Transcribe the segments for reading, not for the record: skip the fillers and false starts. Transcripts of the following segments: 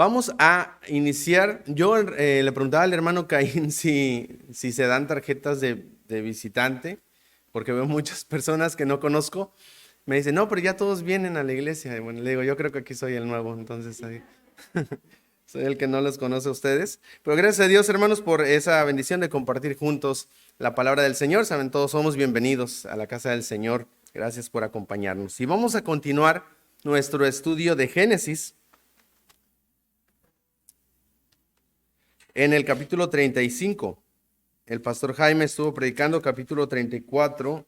Vamos a iniciar. Yo le preguntaba al hermano Caín si se dan tarjetas de visitante, porque veo muchas personas que no conozco. Me dicen, no, pero ya todos vienen a la iglesia. Y bueno, le digo, yo creo que aquí soy el nuevo, entonces ahí soy el que no los conoce a ustedes. Pero gracias a Dios, hermanos, por esa bendición de compartir juntos la palabra del Señor. Saben, todos somos bienvenidos a la casa del Señor. Gracias por acompañarnos. Y vamos a continuar nuestro estudio de Génesis. En el capítulo 35, el pastor Jaime estuvo predicando capítulo 34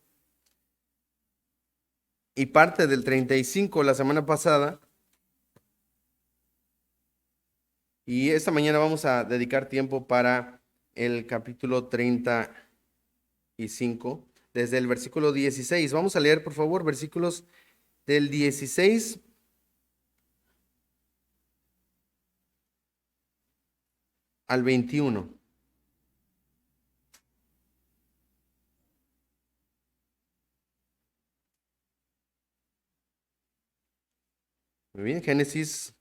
y parte del 35 la semana pasada. Y esta mañana vamos a dedicar tiempo para el capítulo 35, desde el versículo 16. Vamos a leer, por favor, versículos del 16 al 21. Muy bien, Génesis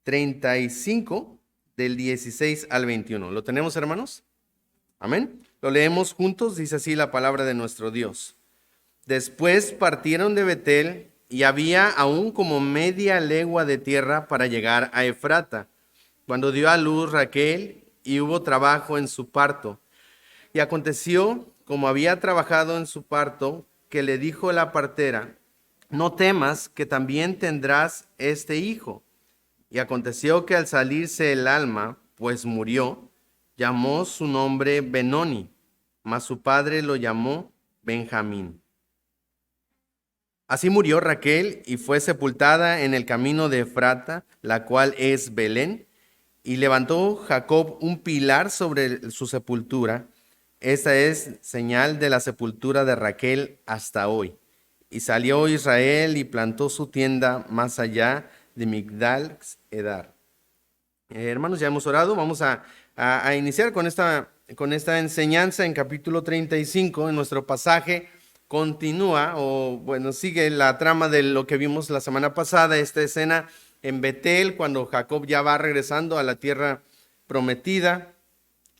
35, del 16 al 21. ¿Lo tenemos, hermanos? Amén. Lo leemos juntos, dice así la palabra de nuestro Dios. Después partieron de Betel y había aún como media legua de tierra para llegar a Efrata, cuando dio a luz Raquel y hubo trabajo en su parto. Y aconteció, como había trabajado en su parto, que le dijo la partera, no temas, que también tendrás este hijo. Y aconteció que al salirse el alma, pues murió, llamó su nombre Benoni, mas su padre lo llamó Benjamín. Así murió Raquel y fue sepultada en el camino de Efrata, la cual es Belén, y levantó Jacob un pilar sobre su sepultura. Esta es señal de la sepultura de Raquel hasta hoy. Y salió Israel y plantó su tienda más allá de Migdal Edar. Hermanos, ya hemos orado. Vamos a iniciar con esta enseñanza en capítulo 35. En nuestro pasaje continúa, sigue la trama de lo que vimos la semana pasada, esta escena en Betel, cuando Jacob ya va regresando a la tierra prometida,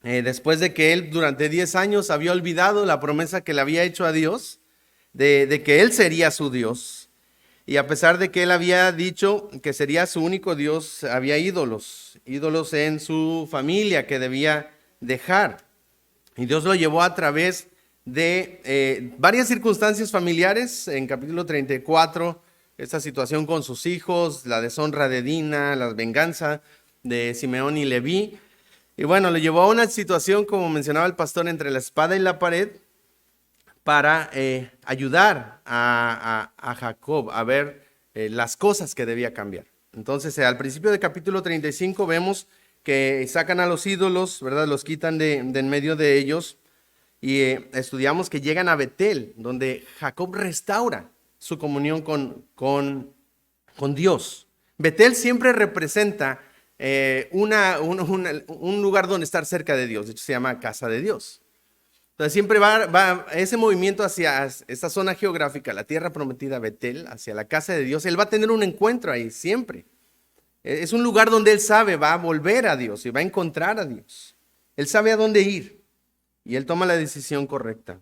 después de que él durante 10 años había olvidado la promesa que le había hecho a Dios, de que él sería su Dios. Y a pesar de que él había dicho que sería su único Dios, había ídolos en su familia que debía dejar. Y Dios lo llevó a través de varias circunstancias familiares. En capítulo 34, esta situación con sus hijos, la deshonra de Dina, la venganza de Simeón y Leví. Y bueno, lo llevó a una situación, como mencionaba el pastor, entre la espada y la pared, para ayudar a Jacob a ver las cosas que debía cambiar. Entonces, al principio del capítulo 35 vemos que sacan a los ídolos, ¿verdad? Los quitan de en medio de ellos y estudiamos que llegan a Betel, donde Jacob restaura su comunión con Dios. Betel siempre representa un lugar donde estar cerca de Dios. De hecho, se llama casa de Dios. Entonces siempre va ese movimiento hacia esta zona geográfica, la tierra prometida, Betel, hacia la casa de Dios. Él va a tener un encuentro ahí siempre. Es un lugar donde él sabe, va a volver a Dios y va a encontrar a Dios. Él sabe a dónde ir y él toma la decisión correcta.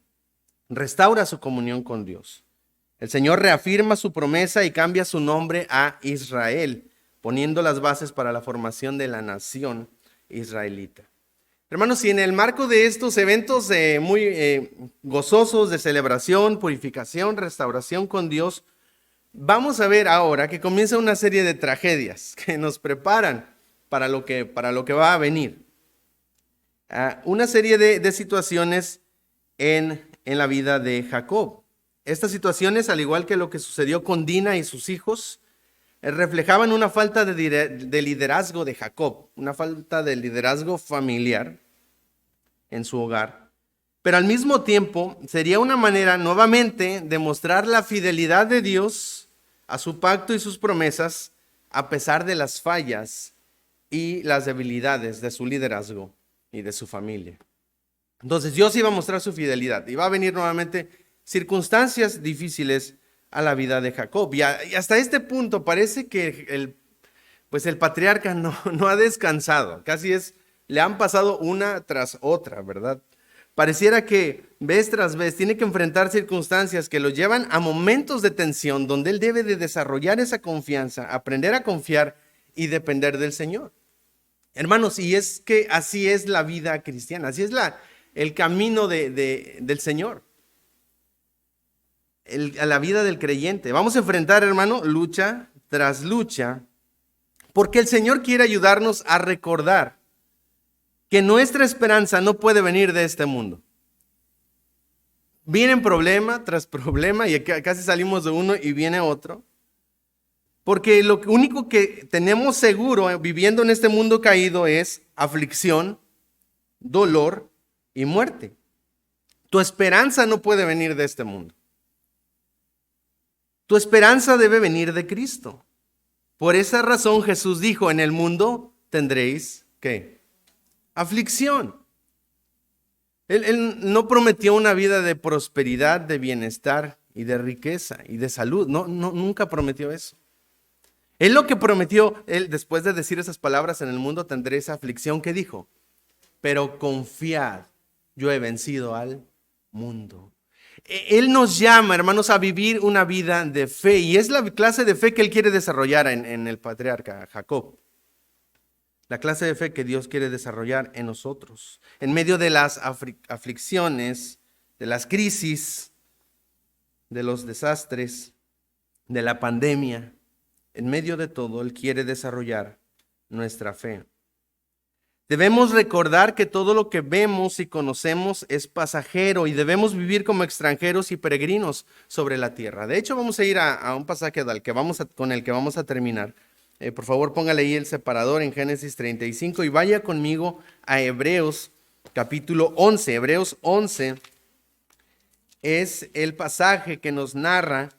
Restaura su comunión con Dios. El Señor reafirma su promesa y cambia su nombre a Israel, poniendo las bases para la formación de la nación israelita. Hermanos, y en el marco de estos eventos muy gozosos de celebración, purificación, restauración con Dios, vamos a ver ahora que comienza una serie de tragedias que nos preparan para lo que va a venir. Una serie de situaciones en la vida de Jacob. Estas situaciones, al igual que lo que sucedió con Dina y sus hijos, reflejaban una falta de liderazgo de Jacob, una falta de liderazgo familiar en su hogar. Pero al mismo tiempo sería una manera nuevamente de mostrar la fidelidad de Dios a su pacto y sus promesas a pesar de las fallas y las debilidades de su liderazgo y de su familia. Entonces Dios iba a mostrar su fidelidad y va a venir nuevamente circunstancias difíciles a la vida de Jacob. Y hasta este punto parece que pues el patriarca no ha descansado. Le han pasado una tras otra, ¿verdad? Pareciera que vez tras vez tiene que enfrentar circunstancias que lo llevan a momentos de tensión donde él debe de desarrollar esa confianza, aprender a confiar y depender del Señor. Hermanos, y es que así es la vida cristiana, así es el camino del Señor, a la vida del creyente. Vamos a enfrentar, hermano, lucha tras lucha, porque el Señor quiere ayudarnos a recordar que nuestra esperanza no puede venir de este mundo. Vienen problema tras problema y casi salimos de uno y viene otro. Porque lo único que tenemos seguro viviendo en este mundo caído es aflicción, dolor y muerte. Tu esperanza no puede venir de este mundo. Tu esperanza debe venir de Cristo. Por esa razón Jesús dijo, en el mundo tendréis, ¿qué? Aflicción. Él no prometió una vida de prosperidad, de bienestar y de riqueza y de salud. Nunca prometió eso. Él lo que prometió, después de decir esas palabras, en el mundo tendréis aflicción, ¿qué dijo? Pero confiad, yo he vencido al mundo. Él nos llama, hermanos, a vivir una vida de fe, y es la clase de fe que Él quiere desarrollar en el patriarca Jacob. La clase de fe que Dios quiere desarrollar en nosotros. En medio de las aflicciones, de las crisis, de los desastres, de la pandemia, en medio de todo, Él quiere desarrollar nuestra fe. Debemos recordar que todo lo que vemos y conocemos es pasajero y debemos vivir como extranjeros y peregrinos sobre la tierra. De hecho, vamos a ir a un pasaje con el que vamos a terminar. Por favor, póngale ahí el separador en Génesis 35 y vaya conmigo a Hebreos capítulo 11. Hebreos 11 es el pasaje que nos narra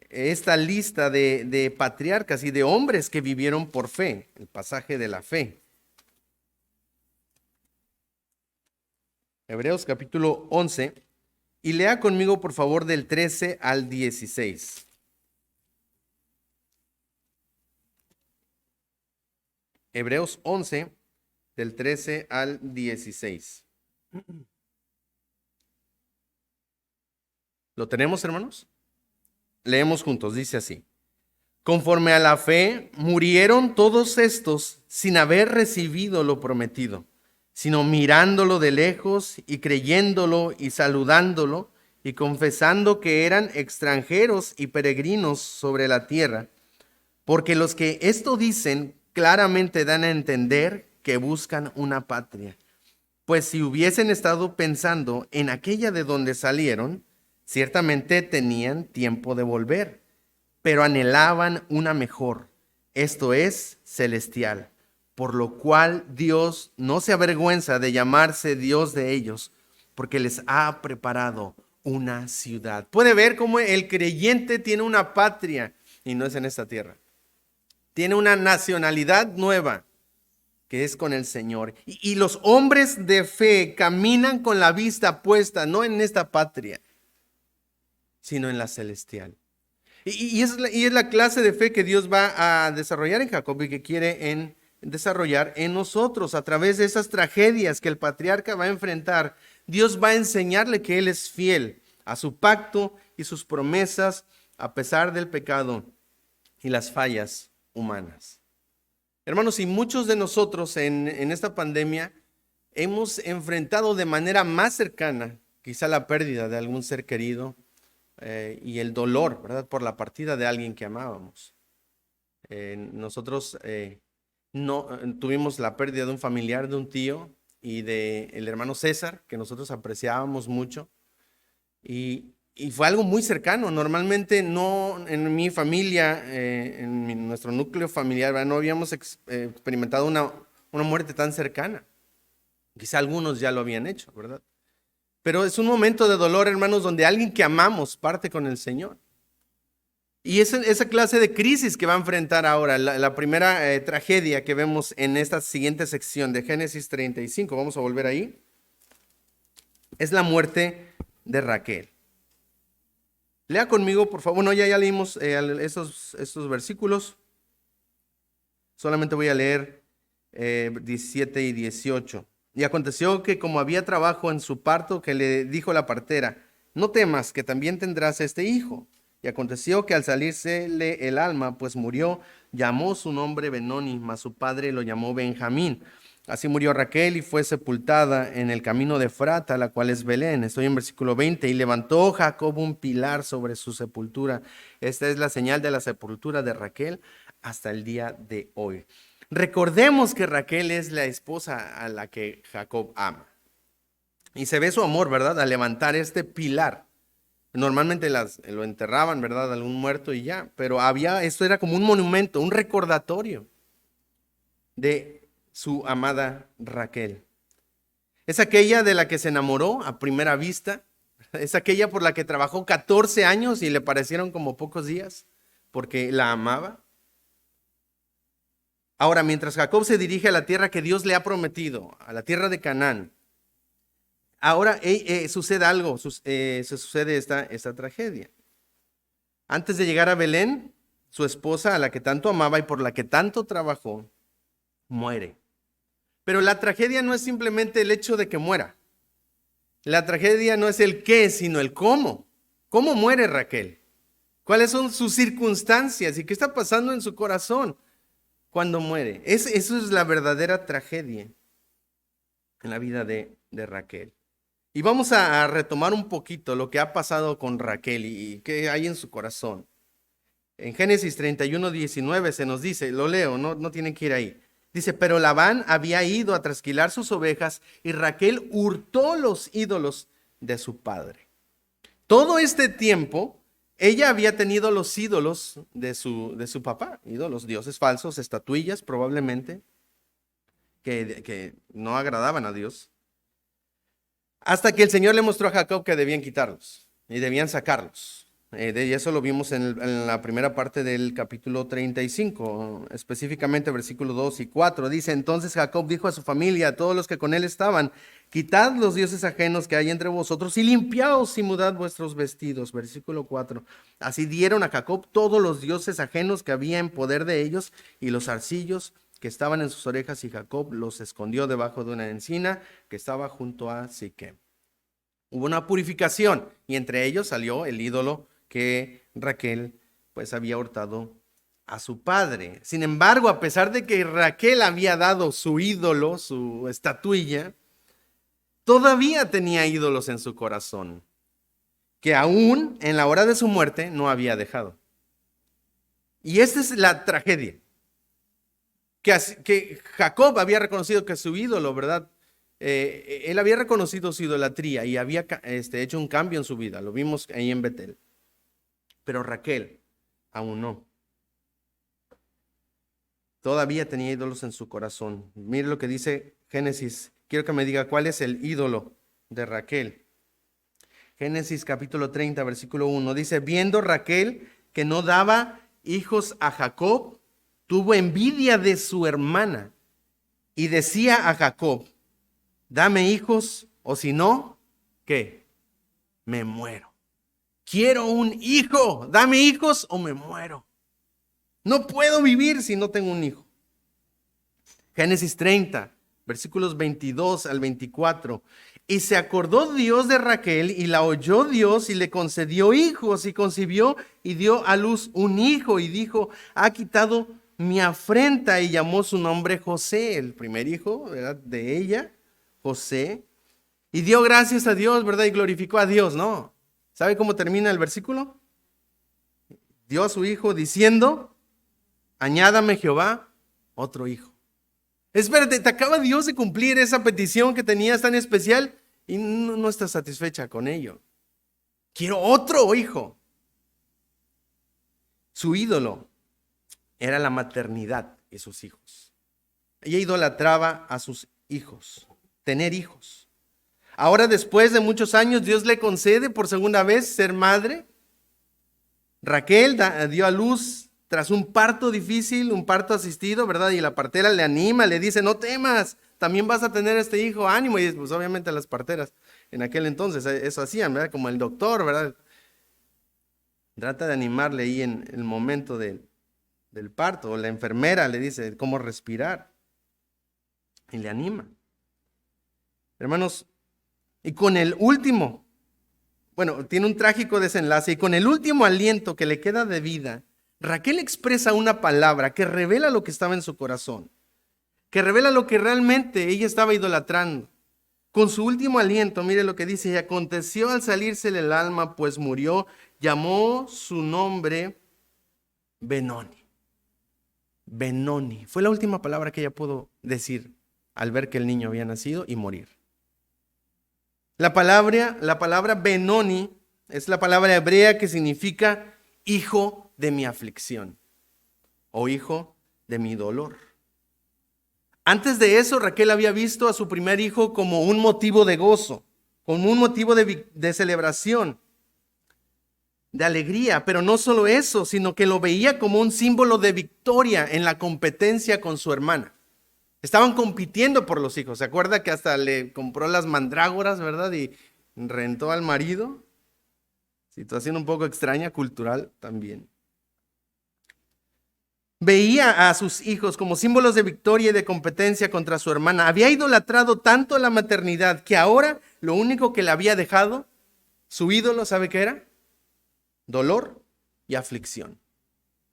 esta lista de patriarcas y de hombres que vivieron por fe, el pasaje de la fe. Hebreos capítulo 11, y lea conmigo por favor del 13 al 16. Hebreos 11, del 13 al 16. ¿Lo tenemos, hermanos? Leemos juntos, dice así. Conforme a la fe, murieron todos estos sin haber recibido lo prometido, sino mirándolo de lejos y creyéndolo y saludándolo y confesando que eran extranjeros y peregrinos sobre la tierra, porque los que esto dicen claramente dan a entender que buscan una patria. Pues si hubiesen estado pensando en aquella de donde salieron, ciertamente tenían tiempo de volver, pero anhelaban una mejor, esto es, celestial, por lo cual Dios no se avergüenza de llamarse Dios de ellos, porque les ha preparado una ciudad. Puede ver cómo el creyente tiene una patria y no es en esta tierra. Tiene una nacionalidad nueva que es con el Señor. Y los hombres de fe caminan con la vista puesta no en esta patria, sino en la celestial. Y es la clase de fe que Dios va a desarrollar en Jacob y que quiere desarrollar en nosotros a través de esas tragedias que el patriarca va a enfrentar. Dios va a enseñarle que Él es fiel a su pacto y sus promesas a pesar del pecado y las fallas humanas. Hermanos, y muchos de nosotros en esta pandemia hemos enfrentado de manera más cercana quizá la pérdida de algún ser querido y el dolor, ¿verdad?, por la partida de alguien que amábamos. Nosotros tuvimos la pérdida de un familiar, de un tío y del hermano César, que nosotros apreciábamos mucho. Y fue algo muy cercano. Normalmente no en mi familia, nuestro núcleo familiar, ¿verdad?, no habíamos experimentado una muerte tan cercana. Quizá algunos ya lo habían hecho, ¿verdad? Pero es un momento de dolor, hermanos, donde alguien que amamos parte con el Señor. Y esa clase de crisis que va a enfrentar ahora, la primera tragedia que vemos en esta siguiente sección de Génesis 35, vamos a volver ahí, es la muerte de Raquel. Lea conmigo, por favor. Bueno, ya leímos estos versículos. Solamente voy a leer 17 y 18. Y aconteció que como había trabajo en su parto, que le dijo la partera: no temas, que también tendrás este hijo. Y aconteció que al salírsele el alma, pues murió, llamó su nombre Benoni, mas su padre lo llamó Benjamín. Así murió Raquel y fue sepultada en el camino de Efrata, la cual es Belén. Estoy en versículo 20. Y levantó Jacob un pilar sobre su sepultura. Esta es la señal de la sepultura de Raquel hasta el día de hoy. Recordemos que Raquel es la esposa a la que Jacob ama. Y se ve su amor, ¿verdad? Al levantar este pilar. Normalmente lo enterraban, ¿verdad? Algún muerto y ya. Pero esto era como un monumento, un recordatorio de su amada Raquel. Es aquella de la que se enamoró a primera vista. Es aquella por la que trabajó 14 años y le parecieron como pocos días, porque la amaba. Ahora, mientras Jacob se dirige a la tierra que Dios le ha prometido, a la tierra de Canaán, ahora sucede algo, se sucede esta tragedia. Antes de llegar a Belén, su esposa, a la que tanto amaba y por la que tanto trabajó, muere. Pero la tragedia no es simplemente el hecho de que muera. La tragedia no es el qué, sino el cómo. ¿Cómo muere Raquel? ¿Cuáles son sus circunstancias y qué está pasando en su corazón cuando muere? Eso es la verdadera tragedia en la vida de Raquel. Y vamos a retomar un poquito lo que ha pasado con Raquel y qué hay en su corazón. En Génesis 31, 19 se nos dice, lo leo, no tienen que ir ahí. Dice: pero Labán había ido a trasquilar sus ovejas y Raquel hurtó los ídolos de su padre. Todo este tiempo, ella había tenido los ídolos de su papá, ídolos, dioses falsos, estatuillas probablemente, que no agradaban a Dios. Hasta que el Señor le mostró a Jacob que debían quitarlos y debían sacarlos. Y eso lo vimos en la primera parte del capítulo 35, específicamente versículos 2 y 4. Dice: entonces Jacob dijo a su familia, a todos los que con él estaban: quitad los dioses ajenos que hay entre vosotros y limpiaos y mudad vuestros vestidos. Versículo 4. Así dieron a Jacob todos los dioses ajenos que había en poder de ellos y los zarcillos que estaban en sus orejas, y Jacob los escondió debajo de una encina que estaba junto a Siquem. Hubo una purificación y entre ellos salió el ídolo que Raquel pues había hurtado a su padre. Sin embargo, a pesar de que Raquel había dado su ídolo, su estatuilla, todavía tenía ídolos en su corazón, que aún en la hora de su muerte no había dejado. Y esta es la tragedia. Que Jacob había reconocido que su ídolo, ¿verdad? Él había reconocido su idolatría y había hecho un cambio en su vida. Lo vimos ahí en Betel. Pero Raquel aún no. Todavía tenía ídolos en su corazón. Mire lo que dice Génesis. Quiero que me diga cuál es el ídolo de Raquel. Génesis capítulo 30, versículo 1. Dice: viendo Raquel que no daba hijos a Jacob, tuvo envidia de su hermana y decía a Jacob: dame hijos, o si no, ¿qué? Me muero. Quiero un hijo, dame hijos o me muero. No puedo vivir si no tengo un hijo. Génesis 30, versículos 22 al 24. Y se acordó Dios de Raquel y la oyó Dios y le concedió hijos y concibió y dio a luz un hijo y dijo: ha quitado mi afrenta, y llamó su nombre José, el primer hijo, ¿verdad?, de ella, José. Y dio gracias a Dios, ¿verdad? Y glorificó a Dios, ¿no? ¿Sabe cómo termina el versículo? Dio a su hijo diciendo: añádame Jehová otro hijo. Espérate, te acaba Dios de cumplir esa petición que tenías tan especial y no estás satisfecha con ello. Quiero otro hijo. Su ídolo era la maternidad y sus hijos. Ella idolatraba a sus hijos, tener hijos. Ahora, después de muchos años, Dios le concede por segunda vez ser madre. Raquel dio a luz tras un parto difícil, un parto asistido, ¿verdad? Y la partera le anima, le dice: no temas, también vas a tener este hijo, ánimo. Y pues obviamente las parteras en aquel entonces eso hacían, ¿verdad? Como el doctor, ¿verdad? Trata de animarle ahí en el momento del del parto, o la enfermera le dice cómo respirar y le anima. Hermanos, y con el último, bueno, tiene un trágico desenlace, y con el último aliento que le queda de vida, Raquel expresa una palabra que revela lo que estaba en su corazón, que revela lo que realmente ella estaba idolatrando. Con su último aliento, mire lo que dice: y aconteció al salírsele el alma, pues murió, llamó su nombre Benoni. Benoni. Fue la última palabra que ella pudo decir al ver que el niño había nacido y morir. La palabra Benoni es la palabra hebrea que significa hijo de mi aflicción o hijo de mi dolor. Antes de eso, Raquel había visto a su primer hijo como un motivo de gozo, como un motivo de celebración, de alegría, pero no solo eso, sino que lo veía como un símbolo de victoria en la competencia con su hermana. Estaban compitiendo por los hijos. ¿Se acuerda que hasta le compró las mandrágoras, verdad? Y rentó al marido. Situación un poco extraña, cultural también. Veía a sus hijos como símbolos de victoria y de competencia contra su hermana. Había idolatrado tanto la maternidad que ahora lo único que le había dejado, su ídolo, ¿sabe qué era? Dolor y aflicción.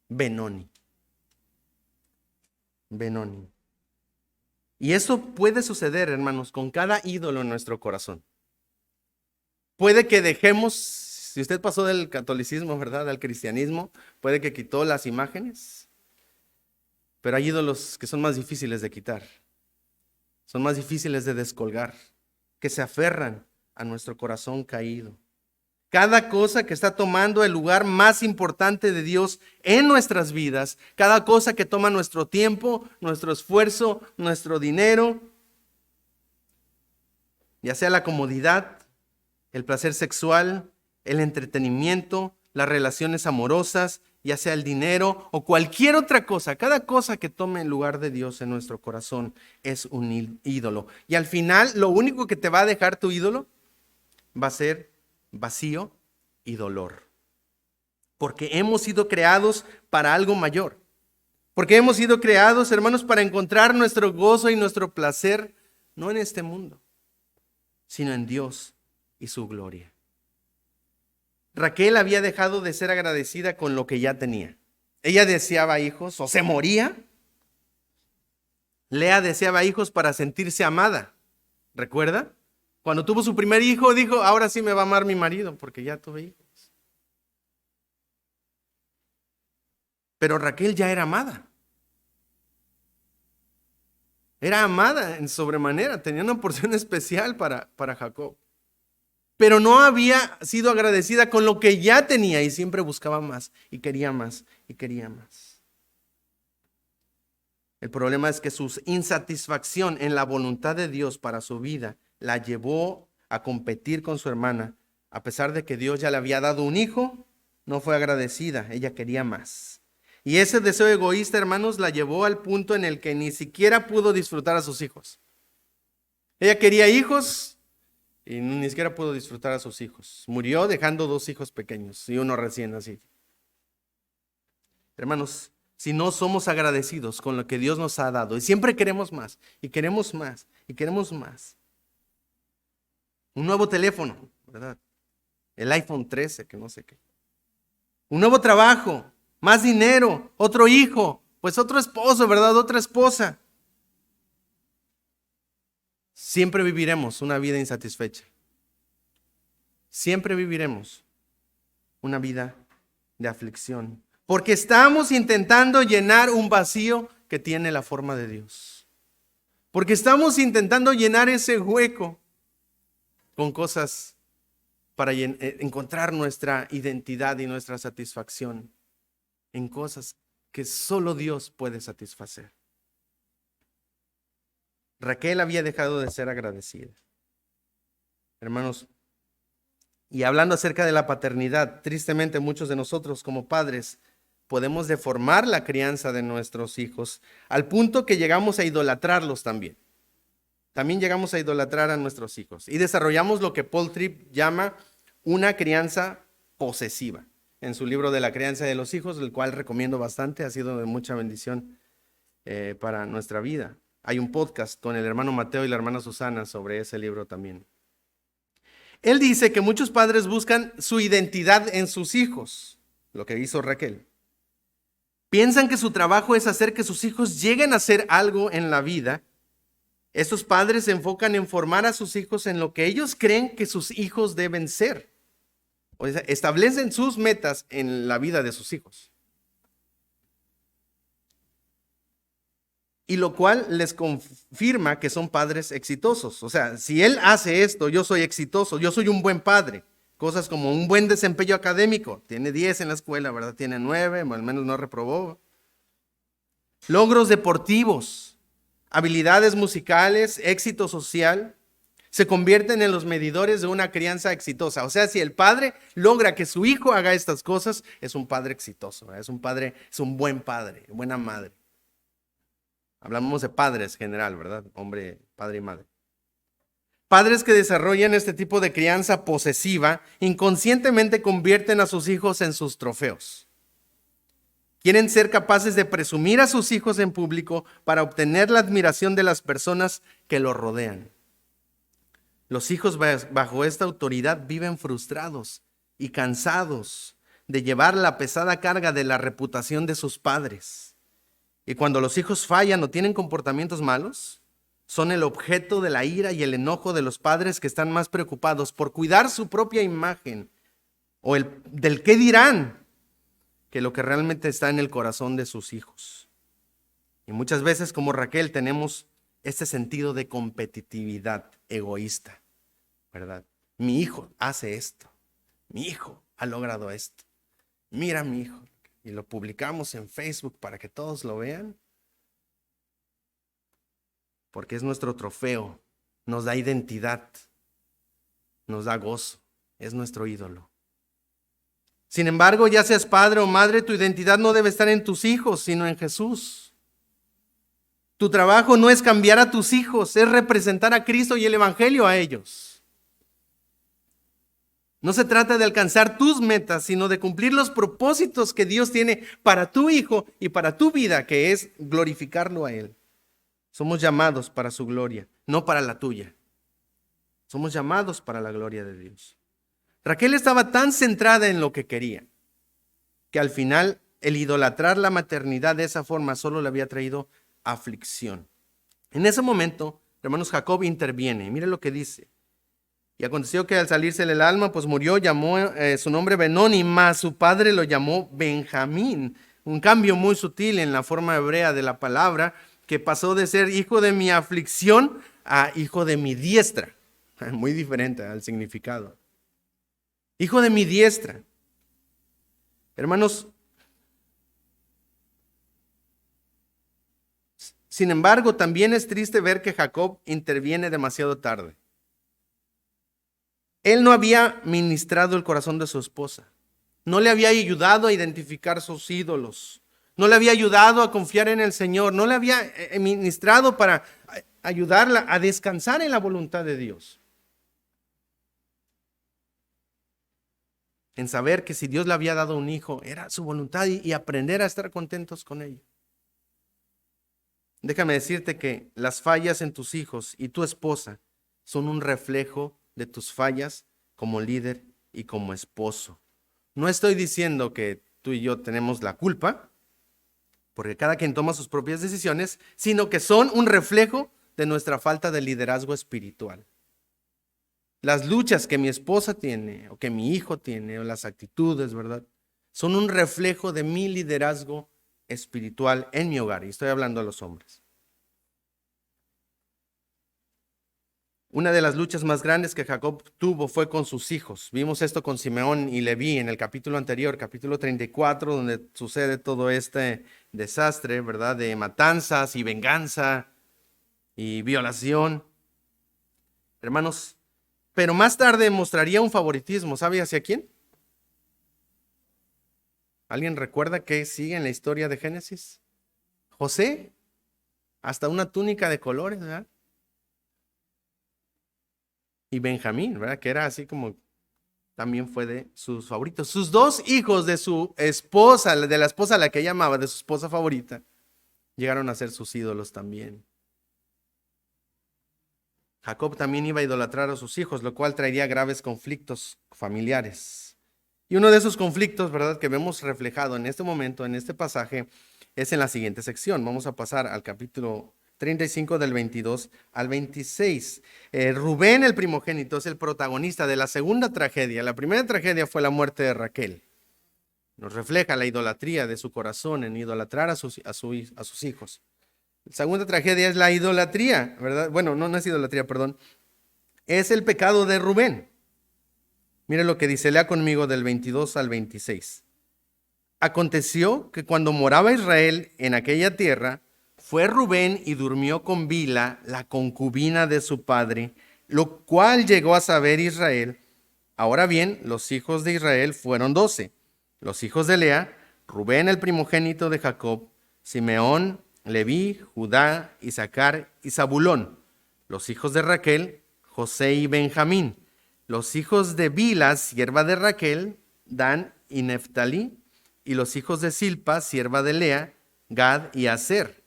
Benoni. Benoni. Y eso puede suceder, hermanos, con cada ídolo en nuestro corazón. Puede que dejemos, si usted pasó del catolicismo, ¿verdad?, al cristianismo, puede que quitó las imágenes, pero hay ídolos que son más difíciles de quitar, son más difíciles de descolgar, que se aferran a nuestro corazón caído. Cada cosa que está tomando el lugar más importante de Dios en nuestras vidas, cada cosa que toma nuestro tiempo, nuestro esfuerzo, nuestro dinero, ya sea la comodidad, el placer sexual, el entretenimiento, las relaciones amorosas, ya sea el dinero o cualquier otra cosa, cada cosa que tome el lugar de Dios en nuestro corazón es un ídolo. Y al final, lo único que te va a dejar tu ídolo va a ser vacío y dolor. Porque hemos sido creados para algo mayor. Porque hemos sido creados, hermanos, para encontrar nuestro gozo y nuestro placer, no en este mundo, sino en Dios y su gloria. Raquel había dejado de ser agradecida con lo que ya tenía. Ella deseaba hijos o se moría. Lea deseaba hijos para sentirse amada. ¿Recuerda? Cuando tuvo su primer hijo, dijo: ahora sí me va a amar mi marido porque ya tuve hijos. Pero Raquel ya era amada. Era amada en sobremanera, tenía una porción especial para Jacob. Pero no había sido agradecida con lo que ya tenía y siempre buscaba más y quería más y quería más. El problema es que su insatisfacción en la voluntad de Dios para su vida la llevó a competir con su hermana. A pesar de que Dios ya le había dado un hijo, no fue agradecida, ella quería más. Y ese deseo egoísta, hermanos, la llevó al punto en el que ni siquiera pudo disfrutar a sus hijos. Ella quería hijos y ni siquiera pudo disfrutar a sus hijos. Murió dejando 2 hijos pequeños y uno recién nacido. Hermanos, si no somos agradecidos con lo que Dios nos ha dado y siempre queremos más y queremos más y queremos más. Un nuevo teléfono, ¿verdad? El iPhone 13, que no sé qué. Un nuevo trabajo, más dinero, otro hijo, pues otro esposo, ¿verdad? Otra esposa. Siempre viviremos una vida insatisfecha. Siempre viviremos una vida de aflicción. Porque estamos intentando llenar un vacío que tiene la forma de Dios. Porque estamos intentando llenar ese hueco con cosas para encontrar nuestra identidad y nuestra satisfacción en cosas que solo Dios puede satisfacer. Raquel había dejado de ser agradecida. Hermanos, y hablando acerca de la paternidad, tristemente muchos de nosotros como padres podemos deformar la crianza de nuestros hijos al punto que llegamos a idolatrarlos también. También llegamos a idolatrar a nuestros hijos y desarrollamos lo que Paul Tripp llama una crianza posesiva, en su libro de la crianza de los hijos, el cual recomiendo bastante, ha sido de mucha bendición para nuestra vida. Hay un podcast con el hermano Mateo y la hermana Susana sobre ese libro también. Él dice que muchos padres buscan su identidad en sus hijos, lo que hizo Raquel. Piensan que su trabajo es hacer que sus hijos lleguen a ser algo en la vida. Estos padres se enfocan en formar a sus hijos en lo que ellos creen que sus hijos deben ser. O sea, establecen sus metas en la vida de sus hijos. Y lo cual les confirma que son padres exitosos. O sea, si él hace esto, yo soy exitoso, yo soy un buen padre. Cosas como un buen desempeño académico. Tiene 10 en la escuela, ¿verdad? Tiene 9, o al menos no reprobó. Logros deportivos, habilidades musicales, éxito social, se convierten en los medidores de una crianza exitosa. O sea, si el padre logra que su hijo haga estas cosas, es un padre exitoso, ¿verdad? Es un buen padre, buena madre. Hablamos de padres en general, ¿verdad? Hombre, padre y madre. Padres que desarrollan este tipo de crianza posesiva inconscientemente convierten a sus hijos en sus trofeos. Quieren ser capaces de presumir a sus hijos en público para obtener la admiración de las personas que los rodean. Los hijos bajo esta autoridad viven frustrados y cansados de llevar la pesada carga de la reputación de sus padres. Y cuando los hijos fallan o tienen comportamientos malos, son el objeto de la ira y el enojo de los padres que están más preocupados por cuidar su propia imagen o del qué dirán que lo que realmente está en el corazón de sus hijos. Y muchas veces, como Raquel, tenemos este sentido de competitividad egoísta, ¿verdad? Mi hijo hace esto, mi hijo ha logrado esto, mira a mi hijo. Y lo publicamos en Facebook para que todos lo vean. Porque es nuestro trofeo, nos da identidad, nos da gozo, es nuestro ídolo. Sin embargo, ya seas padre o madre, tu identidad no debe estar en tus hijos, sino en Jesús. Tu trabajo no es cambiar a tus hijos, es representar a Cristo y el Evangelio a ellos. No se trata de alcanzar tus metas, sino de cumplir los propósitos que Dios tiene para tu hijo y para tu vida, que es glorificarlo a Él. Somos llamados para su gloria, no para la tuya. Somos llamados para la gloria de Dios. Raquel estaba tan centrada en lo que quería, que al final el idolatrar la maternidad de esa forma solo le había traído aflicción. En ese momento, hermanos, Jacob interviene. Mire lo que dice. Y aconteció que al salirse el alma, pues murió, llamó su nombre Benoni, mas su padre lo llamó Benjamín. Un cambio muy sutil en la forma hebrea de la palabra, que pasó de ser hijo de mi aflicción a hijo de mi diestra. Muy diferente al significado. Hijo de mi diestra. Hermanos, sin embargo, también es triste ver que Jacob interviene demasiado tarde. Él no había ministrado el corazón de su esposa. No le había ayudado a identificar sus ídolos. No le había ayudado a confiar en el Señor. No le había ministrado para ayudarla a descansar en la voluntad de Dios. En saber que si Dios le había dado un hijo, era su voluntad y aprender a estar contentos con ello. Déjame decirte que las fallas en tus hijos y tu esposa son un reflejo de tus fallas como líder y como esposo. No estoy diciendo que tú y yo tenemos la culpa, porque cada quien toma sus propias decisiones, sino que son un reflejo de nuestra falta de liderazgo espiritual. Las luchas que mi esposa tiene, o que mi hijo tiene, o las actitudes, ¿verdad? Son un reflejo de mi liderazgo espiritual en mi hogar. Y estoy hablando a los hombres. Una de las luchas más grandes que Jacob tuvo fue con sus hijos. Vimos esto con Simeón y Leví en el capítulo anterior, capítulo 34, donde sucede todo este desastre, ¿verdad? De matanzas y venganza y violación. Hermanos, pero más tarde mostraría un favoritismo. ¿Sabe hacia quién? ¿Alguien recuerda qué sigue en la historia de Génesis? José, hasta una túnica de colores, ¿verdad? Y Benjamín, ¿verdad? Que era así como también fue de sus favoritos. Sus dos hijos de su esposa, de la esposa a la que ella amaba, de su esposa favorita, llegaron a ser sus ídolos también. Jacob también iba a idolatrar a sus hijos, lo cual traería graves conflictos familiares. Y uno de esos conflictos, ¿verdad?, que vemos reflejado en este momento, en este pasaje, es en la siguiente sección. Vamos a pasar al capítulo 35 del 22 al 26. Rubén, el primogénito, es el protagonista de la segunda tragedia. La primera tragedia fue la muerte de Raquel. Nos refleja la idolatría de su corazón en idolatrar a sus hijos. La segunda tragedia es la idolatría, ¿verdad? Bueno, no es idolatría, perdón. Es el pecado de Rubén. Mire lo que dice, lea conmigo del 22 al 26. Aconteció que cuando moraba Israel en aquella tierra, fue Rubén y durmió con Bila, la concubina de su padre, lo cual llegó a saber Israel. Ahora bien, los hijos de Israel fueron 12. Los hijos de Lea, Rubén el primogénito de Jacob, Simeón, Leví, Judá, Isaacar y Zabulón. Los hijos de Raquel, José y Benjamín. Los hijos de Bila, sierva de Raquel, Dan y Neftalí. Y los hijos de Silpa, sierva de Lea, Gad y Aser.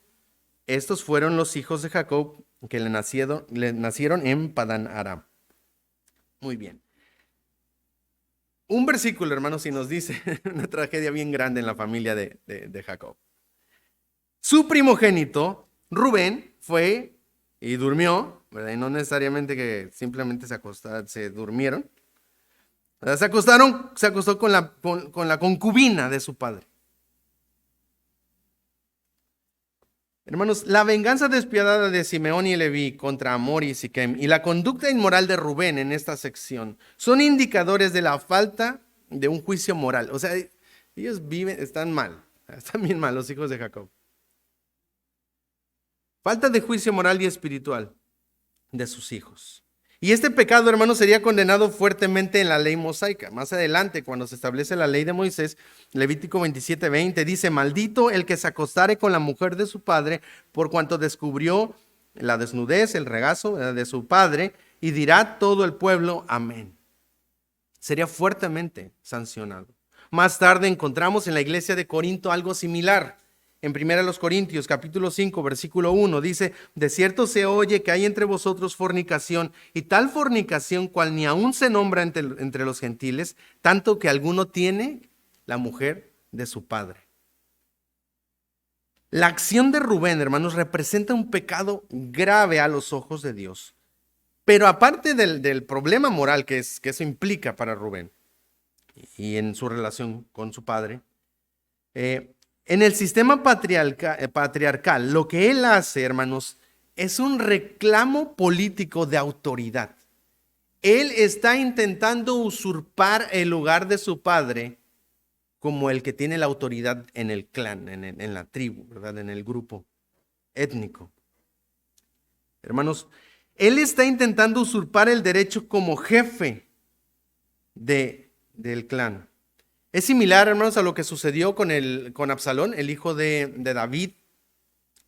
Estos fueron los hijos de Jacob que le nacieron en Padán Aram. Muy bien. Un versículo, hermanos, y nos dice una tragedia bien grande en la familia de Jacob. Su primogénito, Rubén, fue y durmió, ¿verdad? Y no necesariamente que simplemente se durmieron. Se acostó con la concubina de su padre. Hermanos, la venganza despiadada de Simeón y Leví contra Amor y Siquem y la conducta inmoral de Rubén en esta sección son indicadores de la falta de un juicio moral. O sea, ellos están bien mal los hijos de Jacob. Falta de juicio moral y espiritual de sus hijos. Y este pecado, hermanos, sería condenado fuertemente en la ley mosaica. Más adelante, cuando se establece la ley de Moisés, Levítico 27:20 dice: maldito el que se acostare con la mujer de su padre, por cuanto descubrió la desnudez, el regazo de su padre, y dirá todo el pueblo, amén. Sería fuertemente sancionado. Más tarde encontramos en la iglesia de Corinto algo similar. En 1 Corintios capítulo 5 versículo 1 dice: de cierto se oye que hay entre vosotros fornicación, y tal fornicación cual ni aún se nombra entre los gentiles, tanto que alguno tiene la mujer de su padre. La acción de Rubén, hermanos, representa un pecado grave a los ojos de Dios. Pero aparte del problema moral que eso implica para Rubén y en su relación con su padre, en el sistema patriarcal, lo que él hace, hermanos, es un reclamo político de autoridad. Él está intentando usurpar el lugar de su padre como el que tiene la autoridad en el clan, en la tribu, ¿verdad? En el grupo étnico. Hermanos, él está intentando usurpar el derecho como jefe del clan. Es similar, hermanos, a lo que sucedió con Absalón, el hijo de David,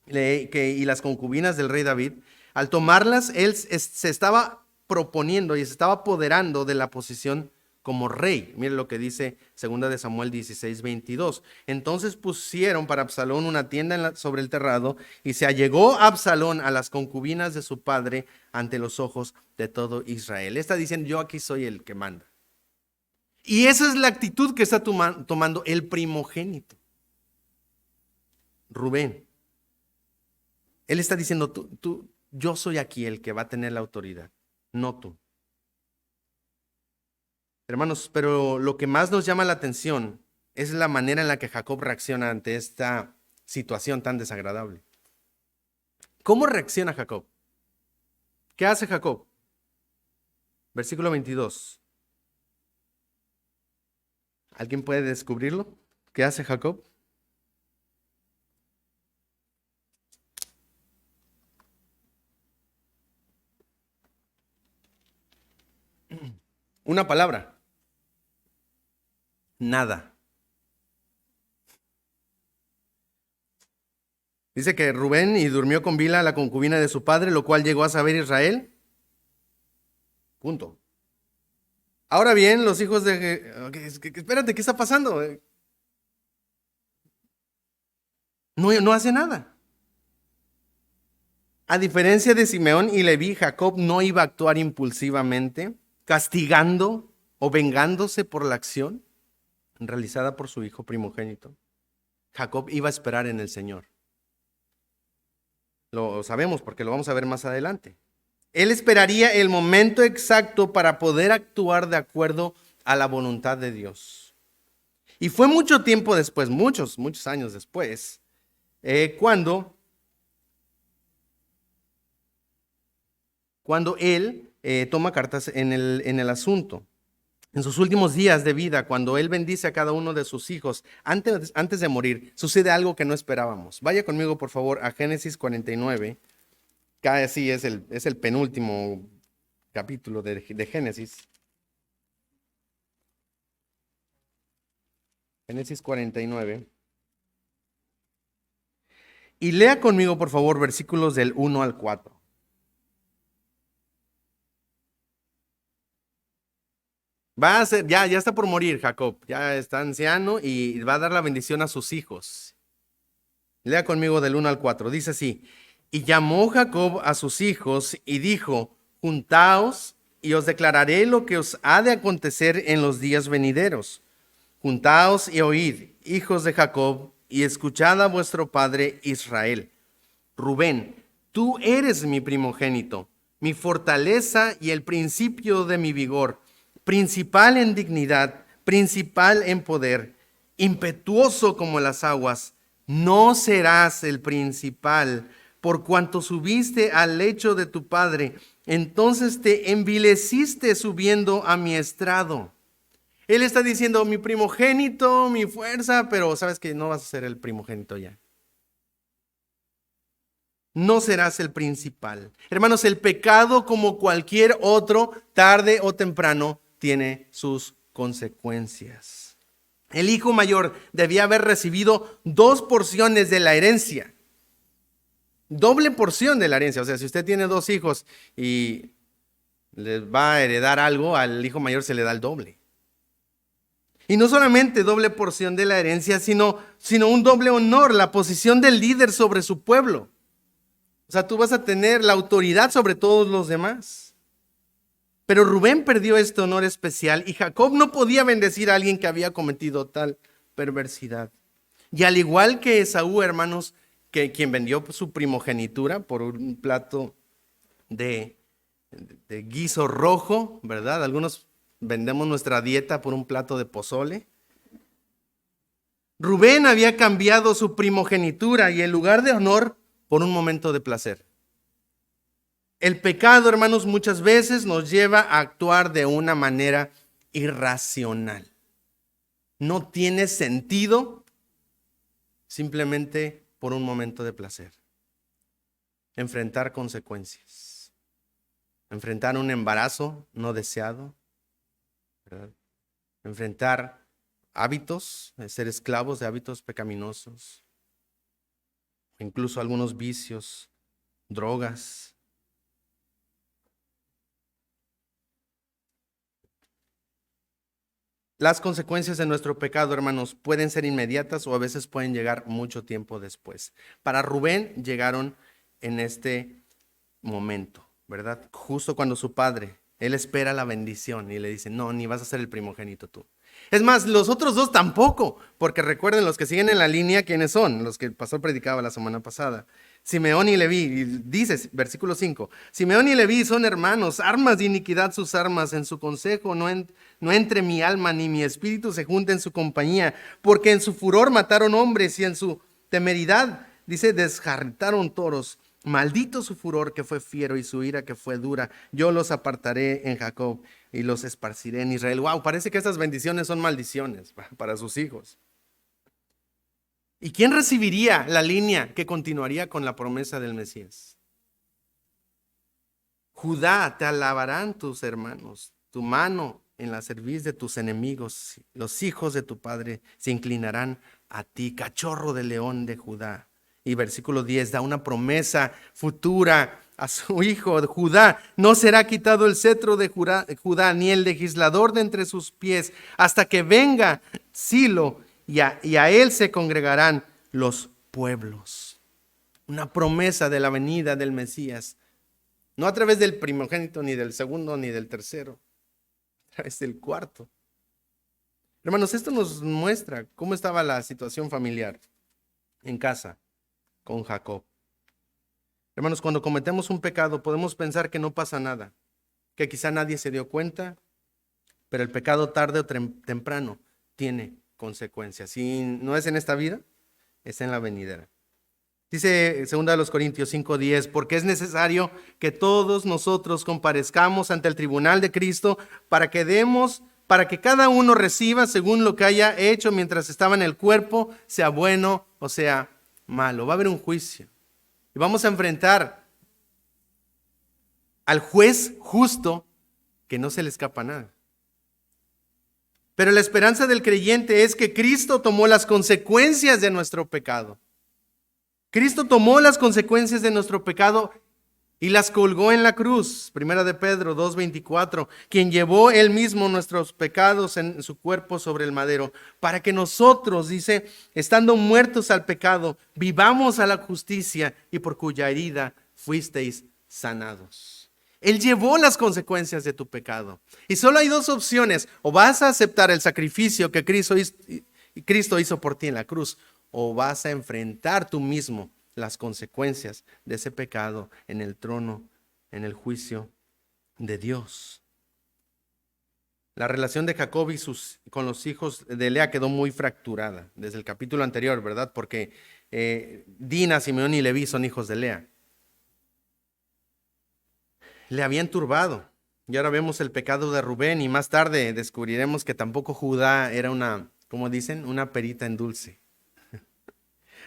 y las concubinas del rey David. Al tomarlas, él se estaba proponiendo y se estaba apoderando de la posición como rey. Mire lo que dice 2 Samuel 16:22. Entonces pusieron para Absalón una tienda sobre el terrado, y se allegó Absalón a las concubinas de su padre ante los ojos de todo Israel. Está diciendo: yo aquí soy el que manda. Y esa es la actitud que está tomando el primogénito, Rubén. Él está diciendo: yo soy aquí el que va a tener la autoridad, no tú. Hermanos, pero lo que más nos llama la atención es la manera en la que Jacob reacciona ante esta situación tan desagradable. ¿Cómo reacciona Jacob? ¿Qué hace Jacob? Versículo 22. ¿Alguien puede descubrirlo? ¿Qué hace Jacob? Una palabra. Nada. Dice que Rubén y durmió con Bila, la concubina de su padre, lo cual llegó a saber Israel. Punto. Ahora bien, los hijos de... Espérate, ¿qué está pasando? No hace nada. A diferencia de Simeón y Leví, Jacob no iba a actuar impulsivamente, castigando o vengándose por la acción realizada por su hijo primogénito. Jacob iba a esperar en el Señor. Lo sabemos porque lo vamos a ver más adelante. Él esperaría el momento exacto para poder actuar de acuerdo a la voluntad de Dios. Y fue mucho tiempo después, muchos años después, cuando él toma cartas en el asunto. En sus últimos días de vida, cuando él bendice a cada uno de sus hijos, antes de morir, sucede algo que no esperábamos. Vaya conmigo, por favor, a Génesis 49. Casi es el penúltimo capítulo de Génesis. Génesis 49. Y lea conmigo, por favor, versículos del 1 al 4. Va a ser, ya está por morir Jacob, ya está anciano y va a dar la bendición a sus hijos. Lea conmigo del 1 al 4. Dice así: y llamó Jacob a sus hijos y dijo: juntaos y os declararé lo que os ha de acontecer en los días venideros. Juntaos y oíd, hijos de Jacob, y escuchad a vuestro padre Israel. Rubén, tú eres mi primogénito, mi fortaleza y el principio de mi vigor, principal en dignidad, principal en poder, impetuoso como las aguas. No serás el principal, por cuanto subiste al lecho de tu padre, entonces te envileciste subiendo a mi estrado. Él está diciendo: mi primogénito, mi fuerza, pero sabes que no vas a ser el primogénito ya. No serás el principal. Hermanos, el pecado, como cualquier otro, tarde o temprano, tiene sus consecuencias. El hijo mayor debía haber recibido 2 porciones de la herencia. Doble porción de la herencia. O sea, si usted tiene 2 hijos y les va a heredar algo, al hijo mayor se le da el doble. Y no solamente doble porción de la herencia, sino un doble honor, la posición del líder sobre su pueblo. O sea, tú vas a tener la autoridad sobre todos los demás. Pero Rubén perdió este honor especial y Jacob no podía bendecir a alguien que había cometido tal perversidad. Y al igual que Esaú, hermanos, que quien vendió su primogenitura por un plato de guiso rojo, ¿verdad? Algunos vendemos nuestra dieta por un plato de pozole. Rubén había cambiado su primogenitura y el lugar de honor por un momento de placer. El pecado, hermanos, muchas veces nos lleva a actuar de una manera irracional. No tiene sentido simplemente por un momento de placer. Enfrentar consecuencias. Enfrentar un embarazo no deseado, ¿verdad? Enfrentar hábitos, ser esclavos de hábitos pecaminosos, incluso algunos vicios, drogas. Las consecuencias de nuestro pecado, hermanos, pueden ser inmediatas o a veces pueden llegar mucho tiempo después. Para Rubén llegaron en este momento, ¿verdad? Justo cuando su padre, él espera la bendición y le dice: no, ni vas a ser el primogénito tú. Es más, los otros 2 tampoco, porque recuerden, los que siguen en la línea, ¿quiénes son? Los que el pastor predicaba la semana pasada. Simeón y Leví, y dice, versículo 5, Simeón y Leví son hermanos, armas de iniquidad sus armas, en su consejo no entre mi alma ni mi espíritu se junte en su compañía, porque en su furor mataron hombres y en su temeridad, dice, desjarretaron toros. Maldito su furor que fue fiero y su ira que fue dura. Yo los apartaré en Jacob y los esparciré en Israel. Wow, parece que estas bendiciones son maldiciones para sus hijos. ¿Y quién recibiría la línea que continuaría con la promesa del Mesías? Judá, te alabarán tus hermanos, tu mano en la cerviz de tus enemigos. Los hijos de tu padre se inclinarán a ti, cachorro de león de Judá. Y versículo 10 da una promesa futura a su hijo Judá. No será quitado el cetro de Judá, ni el legislador de entre sus pies, hasta que venga Silo, y a él se congregarán los pueblos. Una promesa de la venida del Mesías. No a través del primogénito, ni del segundo, ni del tercero. A través del cuarto. Hermanos, esto nos muestra cómo estaba la situación familiar en casa con Jacob. Hermanos, cuando cometemos un pecado podemos pensar que no pasa nada, que quizá nadie se dio cuenta, pero el pecado tarde o temprano tiene consecuencias. Si no es en esta vida, es en la venidera. Dice 2 Corintios 5:10, porque es necesario que todos nosotros comparezcamos ante el tribunal de Cristo para que cada uno reciba según lo que haya hecho mientras estaba en el cuerpo, sea bueno o sea malo. Va a haber un juicio. Y vamos a enfrentar al juez justo que no se le escapa nada. Pero la esperanza del creyente es que Cristo tomó las consecuencias de nuestro pecado. Cristo tomó las consecuencias de nuestro pecado y las colgó en la cruz. 1 de Pedro 2:24, quien llevó él mismo nuestros pecados en su cuerpo sobre el madero, para que nosotros, dice, estando muertos al pecado, vivamos a la justicia, y por cuya herida fuisteis sanados. Él llevó las consecuencias de tu pecado. Y solo hay dos opciones: o vas a aceptar el sacrificio que Cristo hizo por ti en la cruz, o vas a enfrentar tú mismo las consecuencias de ese pecado en el trono, en el juicio de Dios. La relación de Jacob con los hijos de Lea quedó muy fracturada desde el capítulo anterior, ¿verdad? Porque Dina, Simeón y Leví son hijos de Lea. Le habían turbado. Y ahora vemos el pecado de Rubén, y más tarde descubriremos que tampoco Judá era como dicen, una perita en dulce.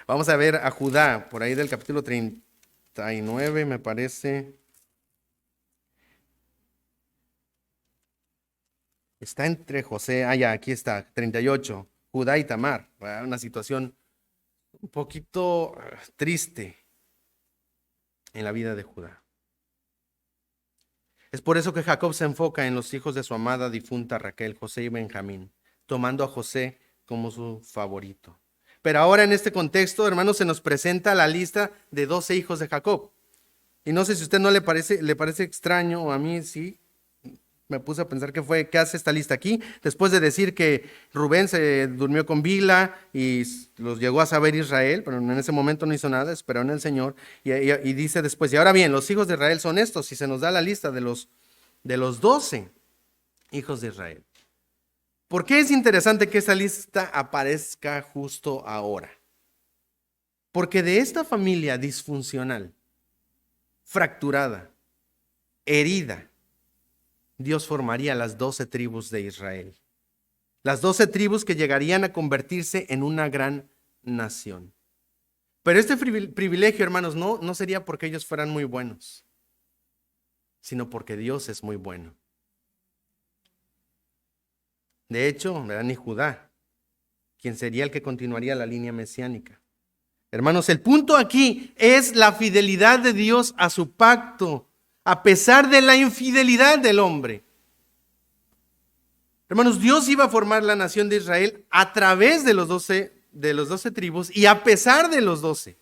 Vamos a ver a Judá, por ahí del capítulo 39, me parece. Está entre José, aquí está, 38, Judá y Tamar. Una situación un poquito triste en la vida de Judá. Es por eso que Jacob se enfoca en los hijos de su amada difunta Raquel, José y Benjamín, tomando a José como su favorito. Pero ahora en este contexto, hermanos, se nos presenta la lista de 12 hijos de Jacob. Y no sé si a usted no le parece extraño, o a mí sí, me puse a pensar qué hace esta lista aquí. Después de decir que Rubén se durmió con Bilha y los llegó a saber Israel, pero en ese momento no hizo nada, esperó en el Señor. Y dice después, y ahora bien, los hijos de Israel son estos, y se nos da la lista de los 12 hijos de Israel. ¿Por qué es interesante que esta lista aparezca justo ahora? Porque de esta familia disfuncional, fracturada, herida, Dios formaría las 12 tribus de Israel. Las 12 tribus que llegarían a convertirse en una gran nación. Pero este privilegio, hermanos, no sería porque ellos fueran muy buenos, sino porque Dios es muy bueno. De hecho, ¿verdad? Ni Judá, quien sería el que continuaría la línea mesiánica. Hermanos, el punto aquí es la fidelidad de Dios a su pacto, a pesar de la infidelidad del hombre. Hermanos, Dios iba a formar la nación de Israel a través de los 12 tribus y a pesar de los 12.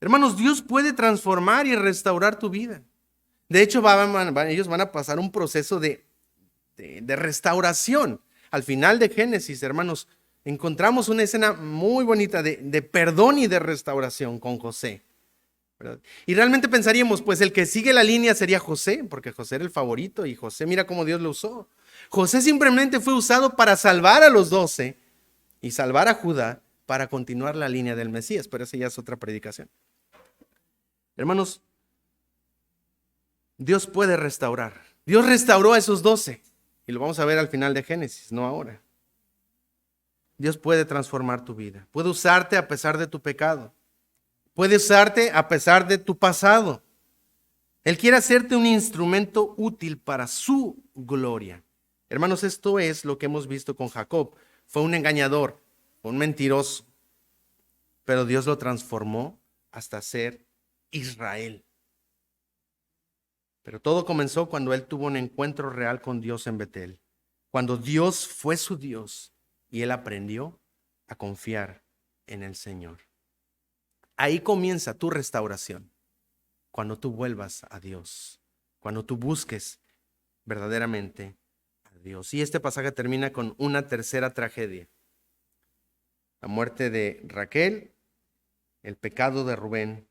Hermanos, Dios puede transformar y restaurar tu vida. De hecho, ellos van a pasar un proceso de restauración. Al final de Génesis, hermanos, encontramos una escena muy bonita de perdón y de restauración con José, ¿verdad? Y realmente pensaríamos, pues el que sigue la línea sería José, porque José era el favorito y José, mira cómo Dios lo usó. José simplemente fue usado para salvar a los 12 y salvar a Judá para continuar la línea del Mesías, pero esa ya es otra predicación. Hermanos, Dios puede restaurar. Dios restauró a esos 12 y lo vamos a ver al final de Génesis, no ahora. Dios puede transformar tu vida, puede usarte a pesar de tu pecado, puede usarte a pesar de tu pasado. Él quiere hacerte un instrumento útil para su gloria. Hermanos, esto es lo que hemos visto con Jacob. Fue un engañador, un mentiroso, pero Dios lo transformó hasta ser Israel. Pero todo comenzó cuando él tuvo un encuentro real con Dios en Betel, cuando Dios fue su Dios y él aprendió a confiar en el Señor. Ahí comienza tu restauración, cuando tú vuelvas a Dios, cuando tú busques verdaderamente a Dios. Y este pasaje termina con una tercera tragedia: la muerte de Raquel, el pecado de Rubén,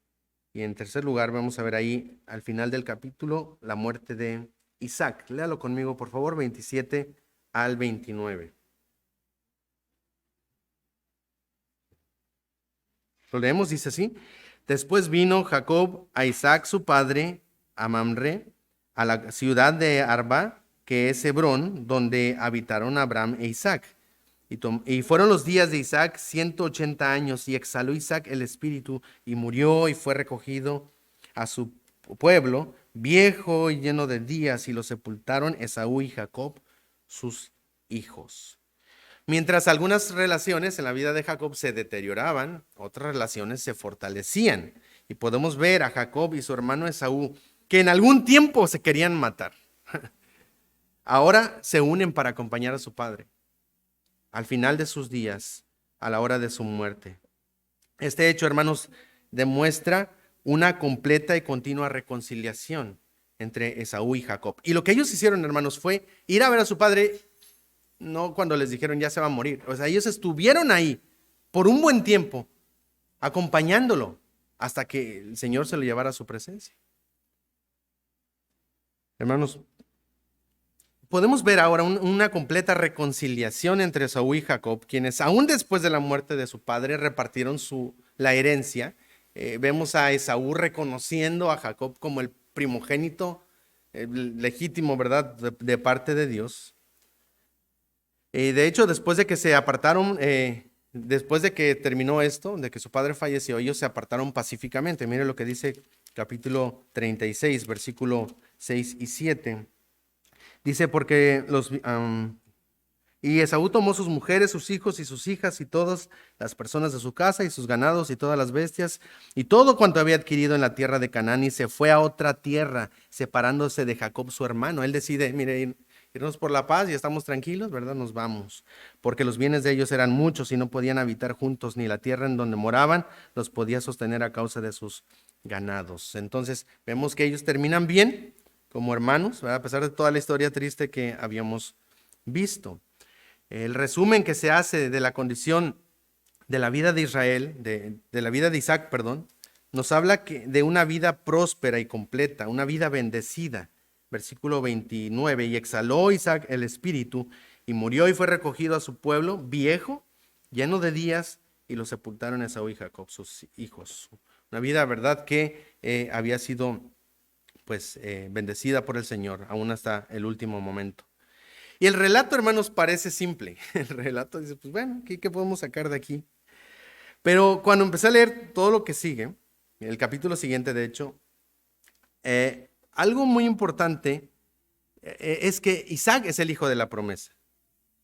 y en tercer lugar vamos a ver ahí al final del capítulo la muerte de Isaac. Léalo conmigo, por favor, 27 al 29. Lo leemos, dice así: Después vino Jacob a Isaac su padre, a Mamre, a la ciudad de Arba, que es Hebrón, donde habitaron Abraham e Isaac. Y fueron los días de Isaac 180 años, y exhaló Isaac el espíritu, y murió, y fue recogido a su pueblo, viejo y lleno de días, y lo sepultaron Esaú y Jacob, sus hijos. Mientras algunas relaciones en la vida de Jacob se deterioraban, otras relaciones se fortalecían. Y podemos ver a Jacob y su hermano Esaú, que en algún tiempo se querían matar. Ahora se unen para acompañar a su padre al final de sus días, a la hora de su muerte. Este hecho, hermanos, demuestra una completa y continua reconciliación entre Esaú y Jacob. Y lo que ellos hicieron, hermanos, fue ir a ver a su padre, no cuando les dijeron ya se va a morir. O sea, ellos estuvieron ahí por un buen tiempo, acompañándolo, hasta que el Señor se lo llevara a su presencia. Hermanos, podemos ver ahora una completa reconciliación entre Esaú y Jacob, quienes aún después de la muerte de su padre repartieron la herencia. Vemos a Esaú reconociendo a Jacob como el primogénito legítimo, ¿verdad?, de parte de Dios. De hecho, después de que se apartaron, después de que terminó esto, de que su padre falleció, ellos se apartaron pacíficamente. Mire lo que dice capítulo 36, versículo 6 y 7. Dice, y Esaú tomó sus mujeres, sus hijos y sus hijas y todas las personas de su casa y sus ganados y todas las bestias y todo cuanto había adquirido en la tierra de Canaán, y se fue a otra tierra, separándose de Jacob su hermano. Él decide, mire, irnos por la paz y estamos tranquilos, ¿verdad? Nos vamos, porque los bienes de ellos eran muchos y no podían habitar juntos, ni la tierra en donde moraban los podía sostener a causa de sus ganados. Entonces vemos que ellos terminan bien como hermanos, ¿verdad?, a pesar de toda la historia triste que habíamos visto. El resumen que se hace de la condición de la vida de Israel, de la vida de Isaac, perdón, nos habla de una vida próspera y completa, una vida bendecida. Versículo 29, y exhaló Isaac el espíritu, y murió y fue recogido a su pueblo, viejo, lleno de días, y lo sepultaron Esaú y Jacob, sus hijos. Una vida, ¿verdad?, que había sido bendecida por el Señor, aún hasta el último momento. Y el relato, hermanos, parece simple. El relato dice, pues bueno, ¿qué podemos sacar de aquí? Pero cuando empecé a leer todo lo que sigue, el capítulo siguiente, de hecho, algo muy importante es que Isaac es el hijo de la promesa.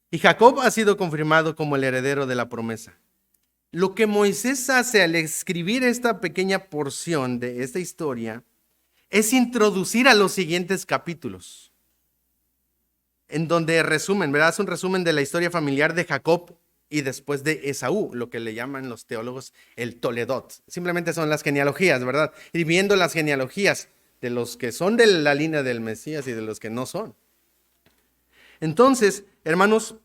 Y Jacob ha sido confirmado como el heredero de la promesa. Lo que Moisés hace al escribir esta pequeña porción de esta historia es introducir a los siguientes capítulos, en donde resumen, ¿verdad? Es un resumen de la historia familiar de Jacob y después de Esaú, lo que le llaman los teólogos el Toledot. Simplemente son las genealogías, ¿verdad? Y viendo las genealogías de los que son de la línea del Mesías y de los que no son. Entonces, hermanos,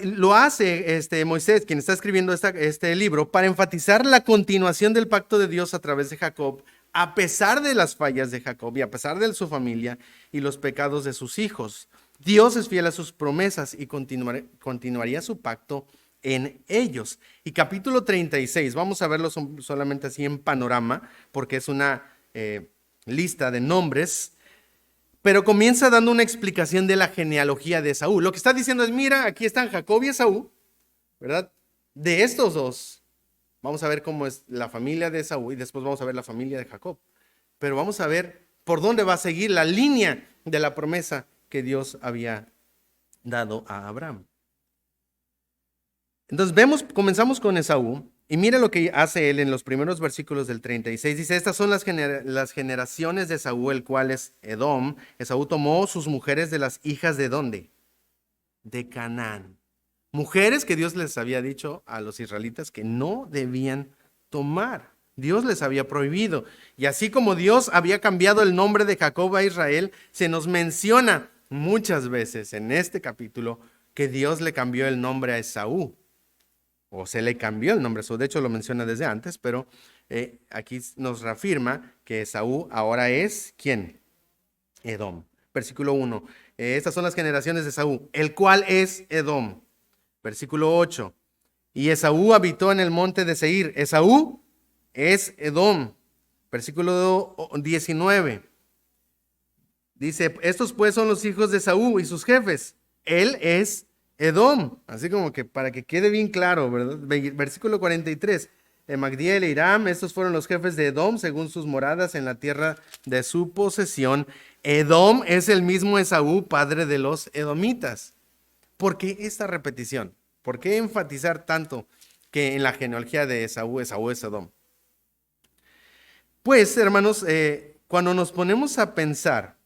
lo hace Moisés, quien está escribiendo este libro, para enfatizar la continuación del pacto de Dios a través de Jacob, a pesar de las fallas de Jacob y a pesar de su familia y los pecados de sus hijos. Dios es fiel a sus promesas y continuaría su pacto en ellos. Y capítulo 36, vamos a verlo solamente así en panorama, porque es una lista de nombres, pero comienza dando una explicación de la genealogía de Esaú. Lo que está diciendo es, mira, aquí están Jacob y Esaú, ¿verdad? De estos dos, vamos a ver cómo es la familia de Esaú y después vamos a ver la familia de Jacob. Pero vamos a ver por dónde va a seguir la línea de la promesa que Dios había dado a Abraham. Entonces comenzamos con Esaú, Y mira lo que hace él en los primeros versículos del 36. Dice, estas son las generaciones de Esaú, el cual es Edom. Esaú tomó sus mujeres de las hijas de ¿dónde? De Canaán. Mujeres que Dios les había dicho a los israelitas que no debían tomar. Dios les había prohibido. Y así como Dios había cambiado el nombre de Jacob a Israel, se nos menciona muchas veces en este capítulo que Dios le cambió el nombre a Esaú. O se le cambió el nombre a Esaú. De hecho, lo menciona desde antes, pero aquí nos reafirma que Esaú ahora es, ¿quién? Edom. Versículo 1. Estas son las generaciones de Esaú, el cual es Edom. Versículo 8. Y Esaú habitó en el monte de Seir. Esaú es Edom. Versículo 19. Dice, estos pues son los hijos de Esaú y sus jefes. Él es Edom. Así como que para que quede bien claro, ¿verdad? Versículo 43. Magdiel e Iram, estos fueron los jefes de Edom según sus moradas en la tierra de su posesión. Edom es el mismo Esaú, padre de los edomitas. ¿Por qué esta repetición? ¿Por qué enfatizar tanto que en la genealogía de Esaú es Edom? Pues, hermanos, cuando nos ponemos a pensar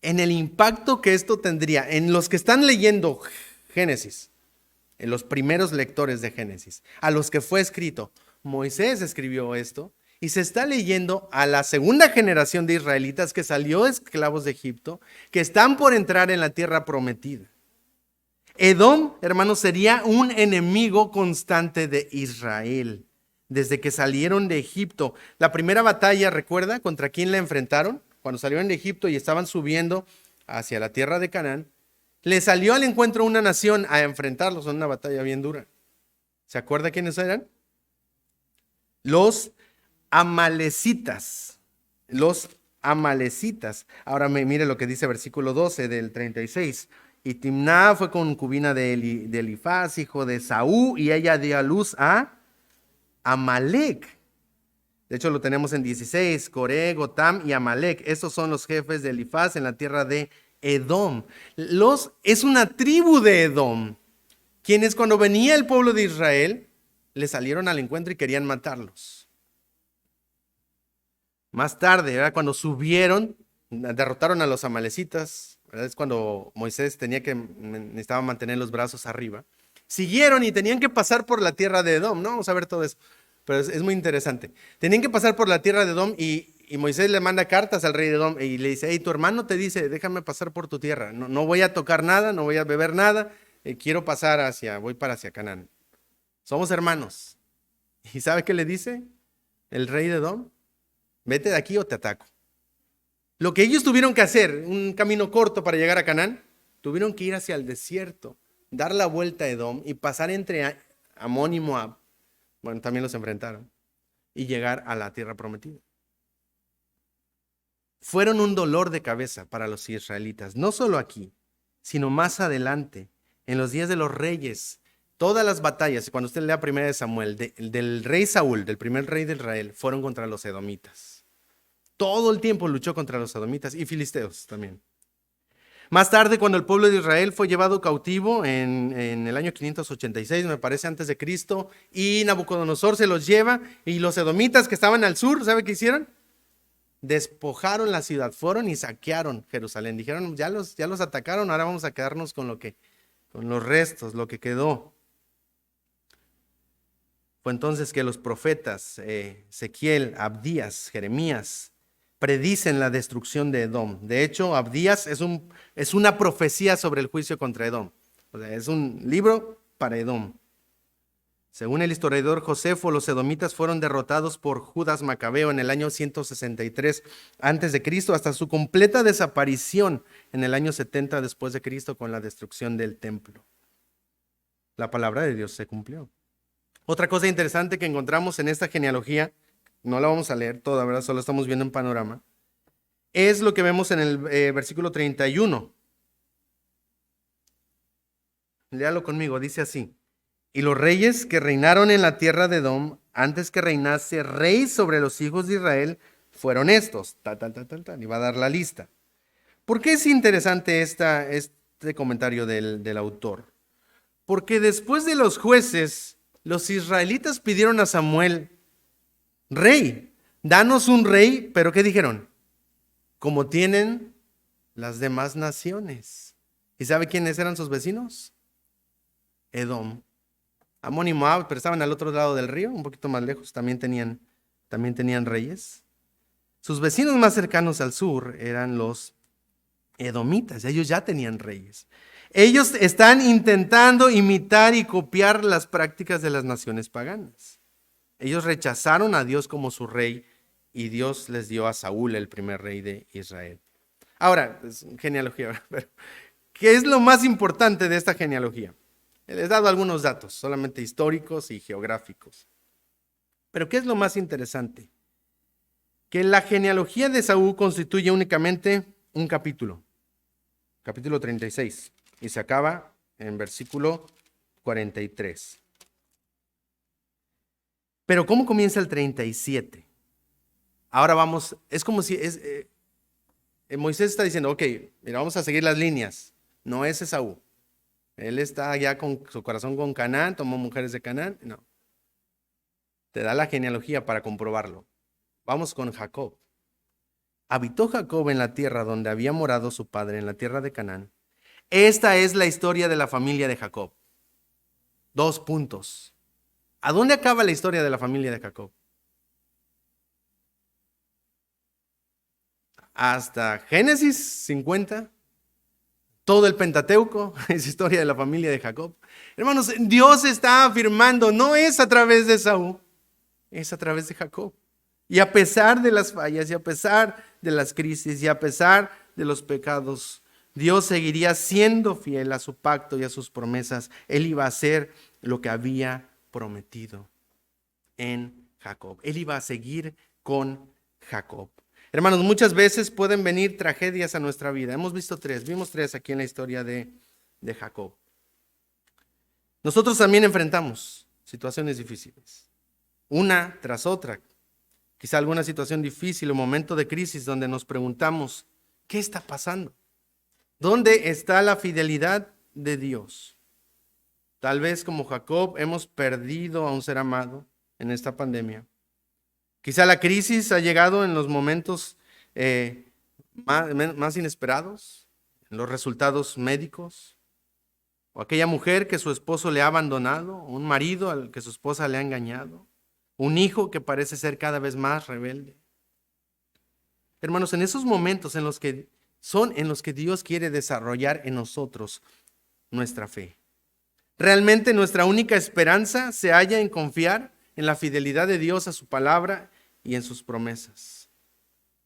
en el impacto que esto tendría en los que están leyendo Génesis, en los primeros lectores de Génesis, a los que fue escrito, Moisés escribió esto, y se está leyendo a la segunda generación de israelitas que salió esclavos de Egipto, que están por entrar en la tierra prometida. Edom, hermanos, sería un enemigo constante de Israel desde que salieron de Egipto. La primera batalla, ¿recuerda contra quién la enfrentaron? Cuando salieron de Egipto y estaban subiendo hacia la tierra de Canaán, le salió al encuentro una nación a enfrentarlos en una batalla bien dura. ¿Se acuerda quiénes eran? Los amalecitas. Los amalecitas. Ahora mire lo que dice versículo 12 del 36. Y Timná fue concubina de Elifaz, hijo de Saúl, y ella dio a luz a Amalek. De hecho, lo tenemos en 16, Coré, Gotam y Amalek. Estos son los jefes de Elifaz en la tierra de Edom. Es una tribu de Edom, quienes cuando venía el pueblo de Israel, le salieron al encuentro y querían matarlos. Más tarde, ¿verdad? Cuando subieron, derrotaron a los amalecitas, ¿verdad? Es cuando Moisés necesitaba mantener los brazos arriba. Siguieron y tenían que pasar por la tierra de Edom, ¿no? Vamos a ver todo eso, pero es muy interesante. Tenían que pasar por la tierra de Edom y Moisés le manda cartas al rey de Edom y le dice, hey, tu hermano te dice, déjame pasar por tu tierra, no voy a tocar nada, no voy a beber nada, quiero pasar voy para hacia Canaán. Somos hermanos. ¿Y sabe qué le dice el rey de Edom? Vete de aquí o te ataco. Lo que ellos tuvieron que hacer, un camino corto para llegar a Canaán, tuvieron que ir hacia el desierto, dar la vuelta a Edom y pasar entre Amón y Moab. Bueno, también los enfrentaron. Y llegar a la tierra prometida. Fueron un dolor de cabeza para los israelitas, no solo aquí, sino más adelante, en los días de los reyes. Todas las batallas, cuando usted lea 1 Samuel, del rey Saúl, del primer rey de Israel, fueron contra los edomitas. Todo el tiempo luchó contra los edomitas y filisteos también. Más tarde, cuando el pueblo de Israel fue llevado cautivo en el año 586, me parece, antes de Cristo, y Nabucodonosor se los lleva, y los edomitas que estaban al sur, ¿sabe qué hicieron? Despojaron la ciudad, fueron y saquearon Jerusalén. Dijeron, ya los atacaron, ahora vamos a quedarnos con los restos, lo que quedó. Fue entonces que los profetas Ezequiel, Abdías, Jeremías predicen la destrucción de Edom. De hecho, Abdías es una profecía sobre el juicio contra Edom. O sea, es un libro para Edom. Según el historiador Josefo, los edomitas fueron derrotados por Judas Macabeo en el año 163 a.C. hasta su completa desaparición en el año 70 después de Cristo con la destrucción del templo. La palabra de Dios se cumplió. Otra cosa interesante que encontramos en esta genealogía, no la vamos a leer toda, ¿verdad? Solo estamos viendo un panorama, es lo que vemos en el versículo 31. Léalo conmigo, dice así. Y los reyes que reinaron en la tierra de Edom, antes que reinase rey sobre los hijos de Israel, fueron estos. Y va a dar la lista. ¿Por qué es interesante este comentario del autor? Porque después de los jueces Los israelitas pidieron a Samuel, rey, danos un rey, pero ¿qué dijeron? Como tienen las demás naciones. ¿Y sabe quiénes eran sus vecinos? Edom. Amón y Moab, pero estaban al otro lado del río, un poquito más lejos, también tenían reyes. Sus vecinos más cercanos al sur eran los edomitas, ellos ya tenían reyes. Ellos están intentando imitar y copiar las prácticas de las naciones paganas. Ellos rechazaron a Dios como su rey y Dios les dio a Saúl, el primer rey de Israel. Ahora, es genealogía, pero ¿qué es lo más importante de esta genealogía? Les he dado algunos datos, solamente históricos y geográficos. Pero ¿qué es lo más interesante? Que la genealogía de Saúl constituye únicamente un capítulo, capítulo 36, y se acaba en versículo 43. Pero ¿cómo comienza el 37? Ahora vamos, es como si Moisés está diciendo, ok, mira, vamos a seguir las líneas. No es Esaú. Él está ya con su corazón con Canaán, tomó mujeres de Canaán. No. Te da la genealogía para comprobarlo. Vamos con Jacob. Habitó Jacob en la tierra donde había morado su padre, en la tierra de Canaán. Esta es la historia de la familia de Jacob. 2 puntos. ¿A dónde acaba la historia de la familia de Jacob? Hasta Génesis 50. Todo el Pentateuco es historia de la familia de Jacob. Hermanos, Dios está afirmando, no es a través de Esaú, es a través de Jacob. Y a pesar de las fallas, y a pesar de las crisis, y a pesar de los pecados, Dios seguiría siendo fiel a su pacto y a sus promesas. Él iba a hacer lo que había prometido en Jacob. Él iba a seguir con Jacob. Hermanos, muchas veces pueden venir tragedias a nuestra vida. Vimos tres aquí en la historia de Jacob. Nosotros también enfrentamos situaciones difíciles, una tras otra. Quizá alguna situación difícil o momento de crisis donde nos preguntamos, ¿qué está pasando? ¿Dónde está la fidelidad de Dios? Tal vez como Jacob hemos perdido a un ser amado en esta pandemia. Quizá la crisis ha llegado en los momentos más inesperados, en los resultados médicos, o aquella mujer que su esposo le ha abandonado, o un marido al que su esposa le ha engañado, un hijo que parece ser cada vez más rebelde. Hermanos, en esos momentos en los que Dios quiere desarrollar en nosotros nuestra fe. Realmente nuestra única esperanza se halla en confiar en la fidelidad de Dios a su palabra y en sus promesas.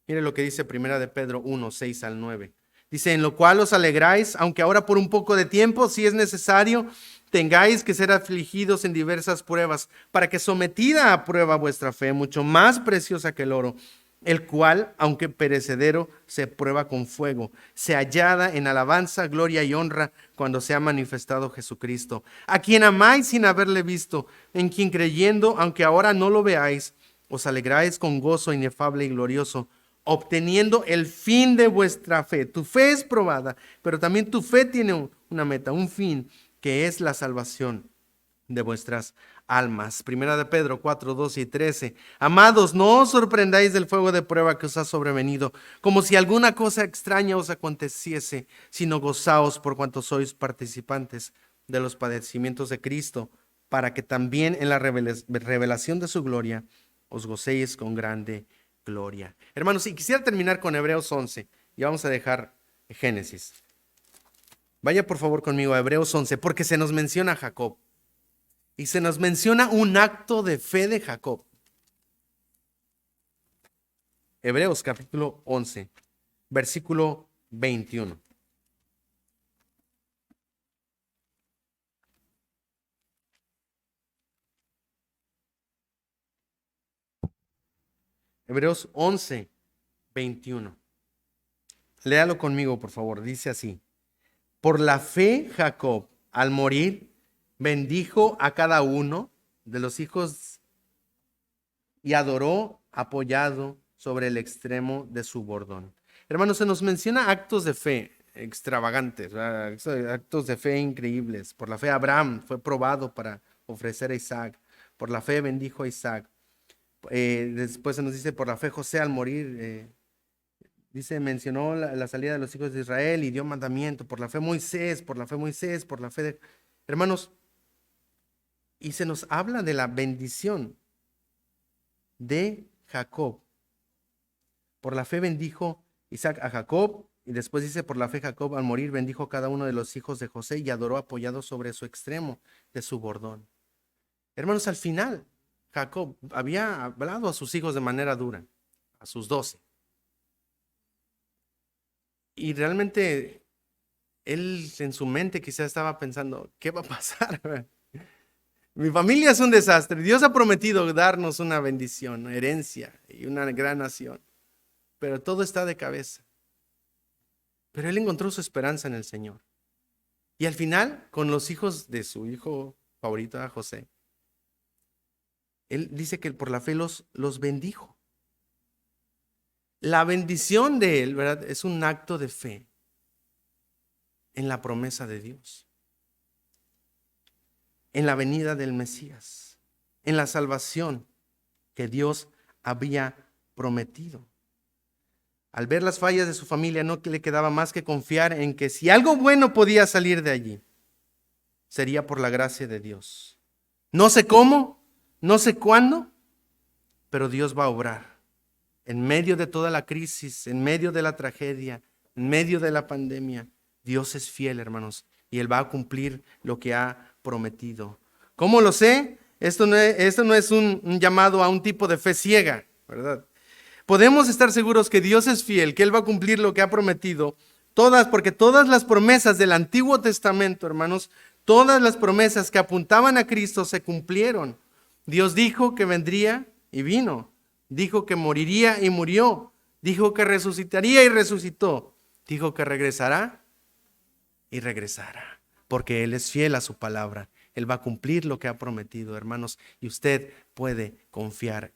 Mire lo que dice 1 de Pedro 1, 6 al 9. Dice, en lo cual os alegráis, aunque ahora por un poco de tiempo, si es necesario, tengáis que ser afligidos en diversas pruebas, para que sometida a prueba vuestra fe, mucho más preciosa que el oro, el cual, aunque perecedero, se prueba con fuego, se hallada en alabanza, gloria y honra cuando se ha manifestado Jesucristo, a quien amáis sin haberle visto, en quien creyendo, aunque ahora no lo veáis, os alegráis con gozo inefable y glorioso, obteniendo el fin de vuestra fe. Tu fe es probada, pero también tu fe tiene una meta, un fin, que es la salvación de vuestras almas. Primera de Pedro 4, 12 y 13. Amados, no os sorprendáis del fuego de prueba que os ha sobrevenido, como si alguna cosa extraña os aconteciese, sino gozaos por cuanto sois participantes de los padecimientos de Cristo, para que también en la revelación de su gloria os gocéis con grande gloria. Hermanos, y quisiera terminar con Hebreos 11, y vamos a dejar Génesis. Vaya por favor conmigo a Hebreos 11, porque se nos menciona a Jacob. Y se nos menciona un acto de fe de Jacob. Hebreos capítulo 11, versículo 21. Hebreos 11, 21. Léalo conmigo, por favor. Dice así. Por la fe, Jacob, al morir, bendijo a cada uno de los hijos y adoró apoyado sobre el extremo de su bordón. Hermanos, se nos menciona actos de fe extravagantes, actos de fe increíbles. Por la fe Abraham fue probado para ofrecer a Isaac. Por la fe bendijo a Isaac. Después se nos dice, por la fe José al morir, dice, mencionó la salida de los hijos de Israel y dio mandamiento. Por la fe Moisés, por la fe Moisés, por la fe de... Hermanos, y se nos habla de la bendición de Jacob. Por la fe bendijo Isaac a Jacob, y después dice, por la fe Jacob al morir bendijo a cada uno de los hijos de José y adoró apoyado sobre su extremo de su bordón. Hermanos, al final, Jacob había hablado a sus hijos de manera dura, a sus 12. Y realmente él en su mente quizás estaba pensando, ¿qué va a pasar? Mi familia es un desastre. Dios ha prometido darnos una bendición, una herencia y una gran nación. Pero todo está de cabeza. Pero él encontró su esperanza en el Señor. Y al final, con los hijos de su hijo favorito, a José, él dice que por la fe los bendijo. La bendición de él, ¿verdad?, es un acto de fe en la promesa de Dios, en la venida del Mesías, en la salvación que Dios había prometido. Al ver las fallas de su familia, no le quedaba más que confiar en que si algo bueno podía salir de allí, sería por la gracia de Dios. No sé cómo, no sé cuándo, pero Dios va a obrar. En medio de toda la crisis, en medio de la tragedia, en medio de la pandemia, Dios es fiel, hermanos, y Él va a cumplir lo que ha prometido. ¿Cómo lo sé? Esto no es un llamado a un tipo de fe ciega, ¿verdad? Podemos estar seguros que Dios es fiel, que Él va a cumplir lo que ha prometido, porque todas las promesas del Antiguo Testamento, hermanos, todas las promesas que apuntaban a Cristo se cumplieron. Dios dijo que vendría y vino. Dijo que moriría y murió. Dijo que resucitaría y resucitó. Dijo que regresará y regresará. Porque Él es fiel a su palabra. Él va a cumplir lo que ha prometido, hermanos. Y usted puede confiar